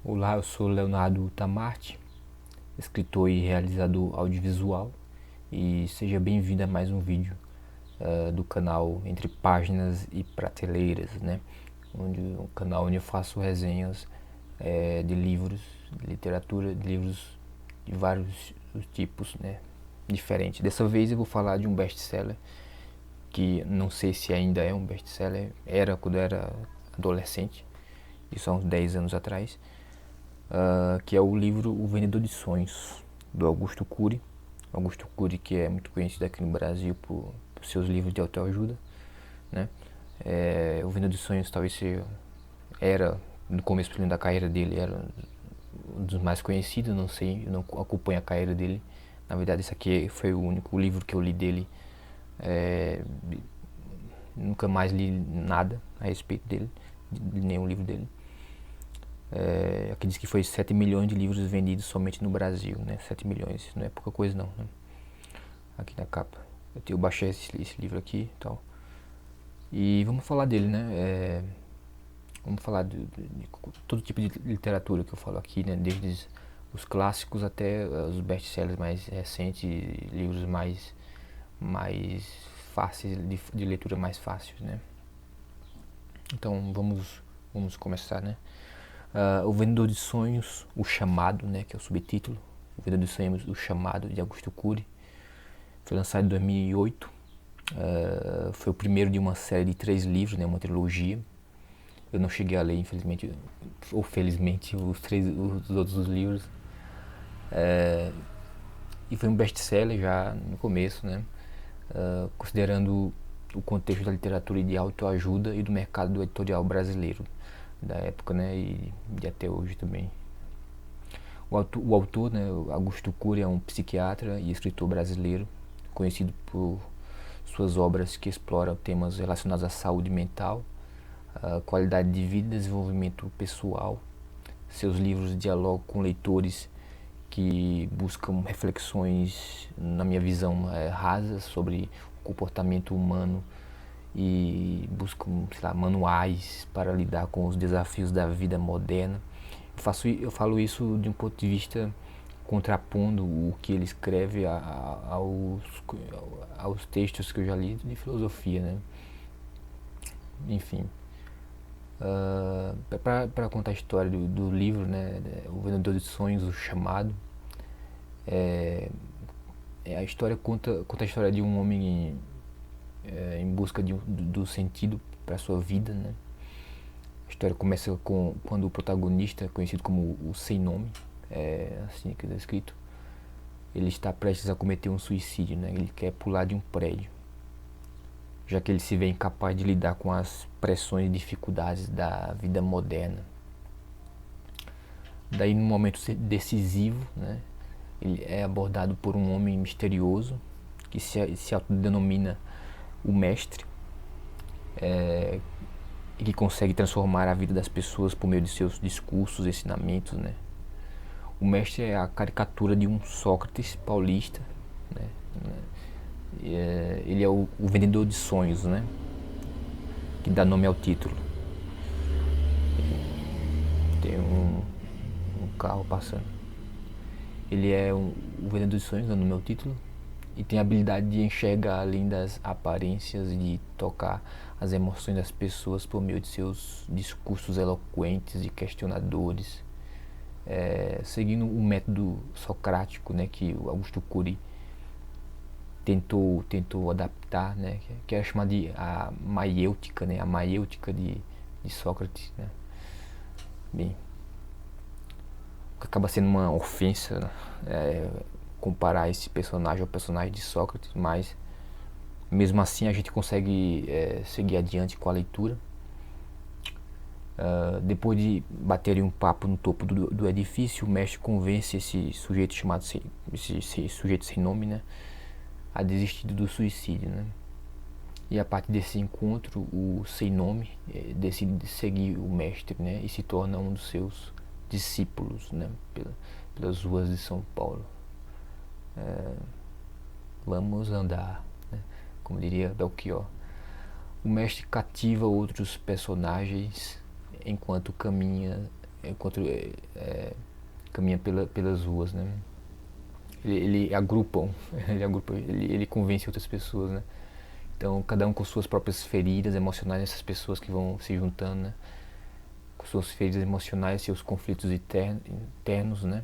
Olá, eu sou Leonardo Tamarte, escritor e realizador audiovisual, e seja bem-vindo a mais um vídeo do canal Entre Páginas e Prateleiras, né? Um canal onde eu faço resenhas de livros, de literatura, de livros de vários tipos, né? Diferentes. Dessa vez eu vou falar de um best-seller que não sei se ainda é um best-seller, era quando eu era adolescente, isso há uns 10 anos atrás. Que é o livro O Vendedor de Sonhos, do Augusto Cury. Augusto Cury, que é muito conhecido aqui no Brasil por seus livros de autoajuda, né? O Vendedor de Sonhos talvez era, no começo da carreira dele, era um dos mais conhecidos, não sei, eu não acompanho a carreira dele. Na verdade, esse aqui foi o único livro que eu li dele. Nunca mais li nada a respeito dele, de nenhum livro dele. Aqui diz que foi 7 milhões de livros vendidos somente no Brasil, né? 7 milhões, não é pouca coisa não, né? Aqui na capa. Eu baixei esse livro aqui e tal. E vamos falar dele, né? Vamos falar de todo tipo de literatura que eu falo aqui, né? Desde os clássicos até os best-sellers mais recentes, livros mais fáceis, de leitura mais fáceis, né? Então vamos começar, né? O Vendedor de Sonhos, O Chamado, né, que é o subtítulo. O Vendedor de Sonhos, O Chamado, de Augusto Cury. Foi lançado em 2008. Foi o primeiro de uma série de 3 livros, né, uma trilogia. Eu não cheguei a ler, infelizmente, ou felizmente, os outros livros. E foi um best-seller já no começo, né, considerando o contexto da literatura de autoajuda e do mercado editorial brasileiro da época, né, e de até hoje também. O autor, né, Augusto Cury, é um psiquiatra e escritor brasileiro, conhecido por suas obras que exploram temas relacionados à saúde mental, à qualidade de vida e desenvolvimento pessoal. Seus livros dialogam com leitores que buscam reflexões, na minha visão, rasas sobre o comportamento humano e buscam, sei lá, manuais para lidar com os desafios da vida moderna. Eu falo isso de um ponto de vista contrapondo o que ele escreve aos textos que eu já li de filosofia, né? Enfim, para contar a história do livro, né, O Vendedor de Sonhos, O Chamado, a história conta a história de um homem em busca do sentido para sua vida, né? A história começa quando o protagonista, conhecido como o Sem Nome, assim que é descrito, ele está prestes a cometer um suicídio, né? Ele quer pular de um prédio, já que ele se vê incapaz de lidar com as pressões e dificuldades da vida moderna. Daí, num momento decisivo, né, ele é abordado por um homem misterioso que se autodenomina o Mestre, e que consegue transformar a vida das pessoas por meio de seus discursos, ensinamentos, né? O Mestre é a caricatura de um Sócrates paulista, né? Ele é o vendedor de sonhos, né, que dá nome ao título. Tem um carro passando. Ele é o vendedor de sonhos, dá nome ao título, e tem a habilidade de enxergar além das aparências e de tocar as emoções das pessoas por meio de seus discursos eloquentes e questionadores, seguindo o método socrático, né, que o Augusto Cury tentou adaptar, né, que é chamada de a maiêutica, né, a maiêutica de Sócrates, né. Bem, acaba sendo uma ofensa, né, comparar esse personagem ao personagem de Sócrates, mas mesmo assim a gente consegue seguir adiante com a leitura. Depois de baterem um papo no topo do edifício, o mestre convence esse sujeito esse sujeito sem nome, né, a desistir do suicídio, né? E a partir desse encontro, o sem nome decide seguir o mestre, né, e se torna um dos seus discípulos, né, pelas ruas de São Paulo. Vamos andar, né, como diria Belchior. O mestre cativa outros personagens enquanto caminha enquanto caminha pelas ruas, né? Ele agrupa, ele convence outras pessoas, né? Então, cada um com suas próprias feridas emocionais, essas pessoas que vão se juntando, né? Com suas feridas emocionais, seus conflitos internos, né?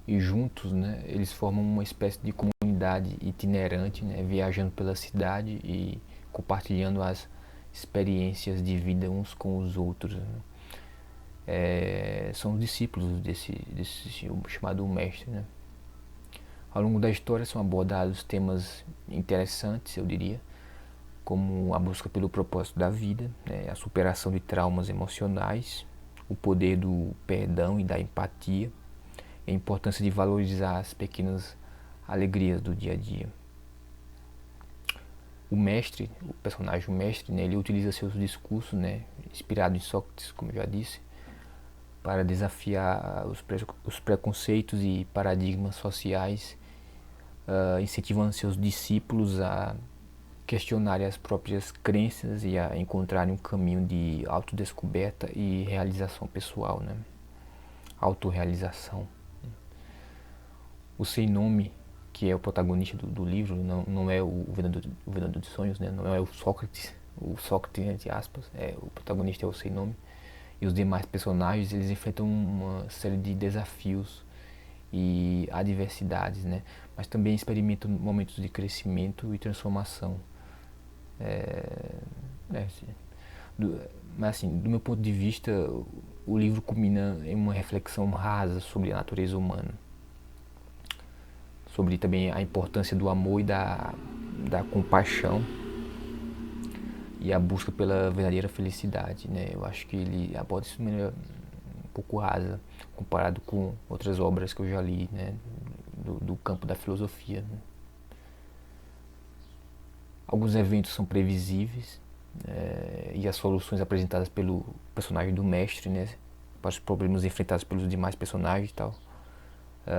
E juntos, né? Eles formam uma espécie de comunidade itinerante, né? Viajando pela cidade e compartilhando as experiências de vida uns com os outros, né? São os discípulos desse chamado mestre, né? Ao longo da história são abordados temas interessantes, eu diria, como a busca pelo propósito da vida, né, a superação de traumas emocionais, o poder do perdão e da empatia, a importância de valorizar as pequenas alegrias do dia a dia. O mestre, o personagem mestre, né, ele utiliza seus discursos, né, inspirado em Sócrates, como eu já disse, para desafiar os preconceitos e paradigmas sociais, incentivando seus discípulos a questionarem as próprias crenças e a encontrarem um caminho de autodescoberta e realização pessoal, né? Autorrealização. O Sem Nome, que é o protagonista do livro, não é o vendedor de sonhos, né? Não é o Sócrates, entre aspas, o protagonista é o Sem Nome. E os demais personagens, eles enfrentam uma série de desafios e adversidades, né? Mas também experimentam momentos de crescimento e transformação. Mas assim, do meu ponto de vista, o livro culmina em uma reflexão rasa sobre a natureza humana, sobre também a importância do amor e da compaixão e a busca pela verdadeira felicidade, né? Eu acho que ele aborda isso de maneira um pouco rasa, comparado com outras obras que eu já li, né? Do campo da filosofia, né? Alguns eventos são previsíveis, e as soluções apresentadas pelo personagem do mestre, né, para os problemas enfrentados pelos demais personagens e tal,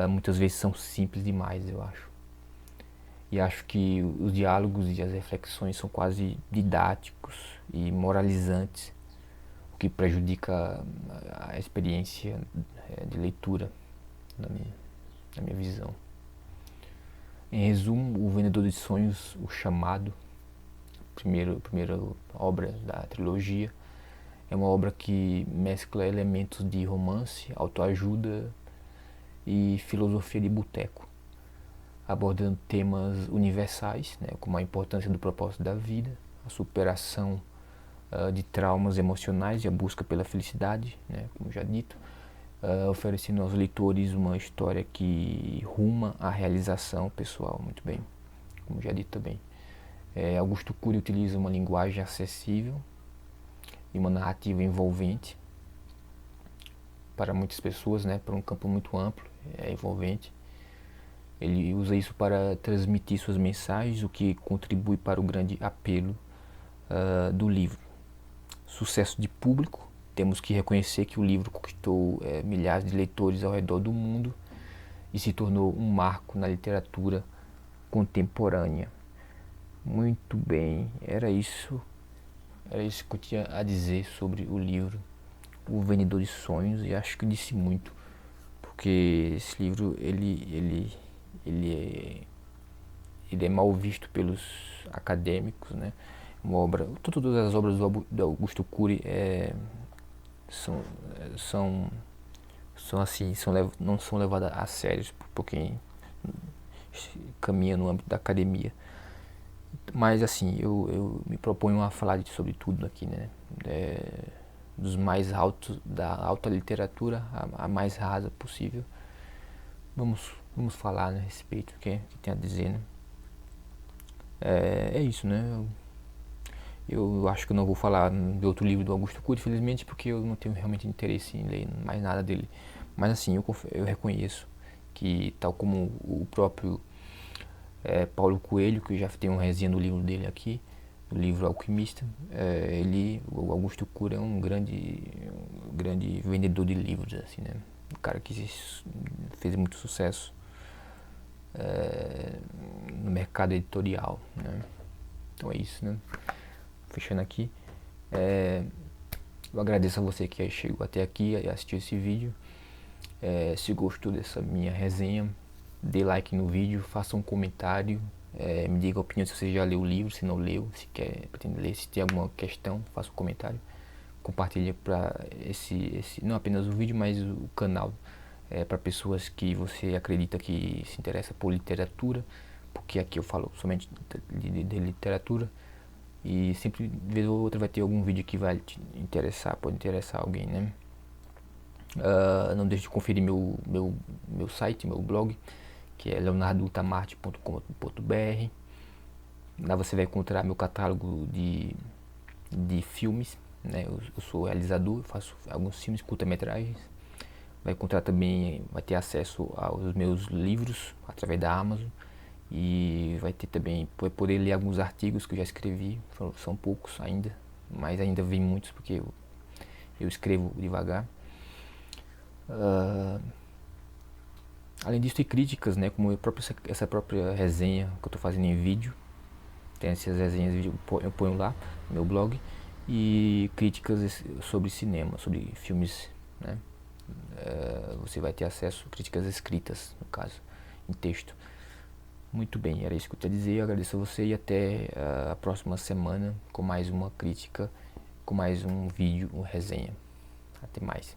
muitas vezes são simples demais, eu acho. E acho que os diálogos e as reflexões são quase didáticos e moralizantes, o que prejudica a experiência de leitura, na minha visão. Em resumo, O Vendedor de Sonhos, O Chamado, primeira obra da trilogia, é uma obra que mescla elementos de romance, autoajuda e filosofia de boteco, abordando temas universais, né, como a importância do propósito da vida, a superação de traumas emocionais e a busca pela felicidade, né, como já dito, oferecendo aos leitores uma história que ruma à realização pessoal, muito bem, como já dito também. Augusto Cury utiliza uma linguagem acessível e uma narrativa envolvente para muitas pessoas, né, para um campo muito amplo, envolvente. Ele usa isso para transmitir suas mensagens, o que contribui para o grande apelo do livro. Sucesso de público, temos que reconhecer que o livro conquistou milhares de leitores ao redor do mundo e se tornou um marco na literatura contemporânea. Muito bem, era isso que eu tinha a dizer sobre o livro O Vendedor de Sonhos, e acho que eu disse muito, porque esse livro ele é mal visto pelos acadêmicos, né? Uma obra, todas as obras do Augusto Cury não são levadas a sério por quem caminha no âmbito da academia. Mas assim, eu me proponho a falar sobre tudo aqui, né? Dos mais altos, da alta literatura a mais rasa possível. Vamos falar, né, a respeito do que tem a dizer, né? É isso, né? Eu acho que eu não vou falar de outro livro do Augusto Cury, infelizmente, porque eu não tenho realmente interesse em ler mais nada dele. Mas assim, eu reconheço que, tal como o próprio Paulo Coelho, que já tem uma resenha do livro dele aqui, do livro Alquimista, o Augusto Cury é um grande vendedor de livros, assim, né? Um cara que fez muito sucesso no mercado editorial, né? Então é isso, né? Fechando aqui, Eu agradeço a você que chegou até aqui e assistiu esse vídeo. Se gostou dessa minha resenha, dê like no vídeo, faça um comentário, me diga a opinião se você já leu o livro, se não leu, se pretende ler, se tem alguma questão, faça um comentário. Compartilhe para não apenas o vídeo, mas o canal, para pessoas que você acredita que se interessa por literatura, porque aqui eu falo somente de literatura. E sempre, vez ou outra, vai ter algum vídeo que vai te interessar, pode interessar alguém, né? Não deixe de conferir meu site, meu blog, que é leonardotamarte.com.br. Lá você vai encontrar meu catálogo de filmes, né? Eu sou realizador, faço alguns filmes, curta-metragens. Vai encontrar também, vai ter acesso aos meus livros através da Amazon. E vai ter também, vai poder ler alguns artigos que eu já escrevi, são poucos ainda, mas ainda vem muitos porque eu escrevo devagar. Além disso, tem críticas, né, como essa própria resenha que eu estou fazendo em vídeo. Tem essas resenhas de vídeo, eu ponho lá no meu blog. E críticas sobre cinema, sobre filmes, né? Você vai ter acesso a críticas escritas, no caso, em texto. Muito bem, era isso que eu queria dizer. Eu agradeço a você e até a próxima semana com mais uma crítica, com mais um vídeo, uma resenha. Até mais.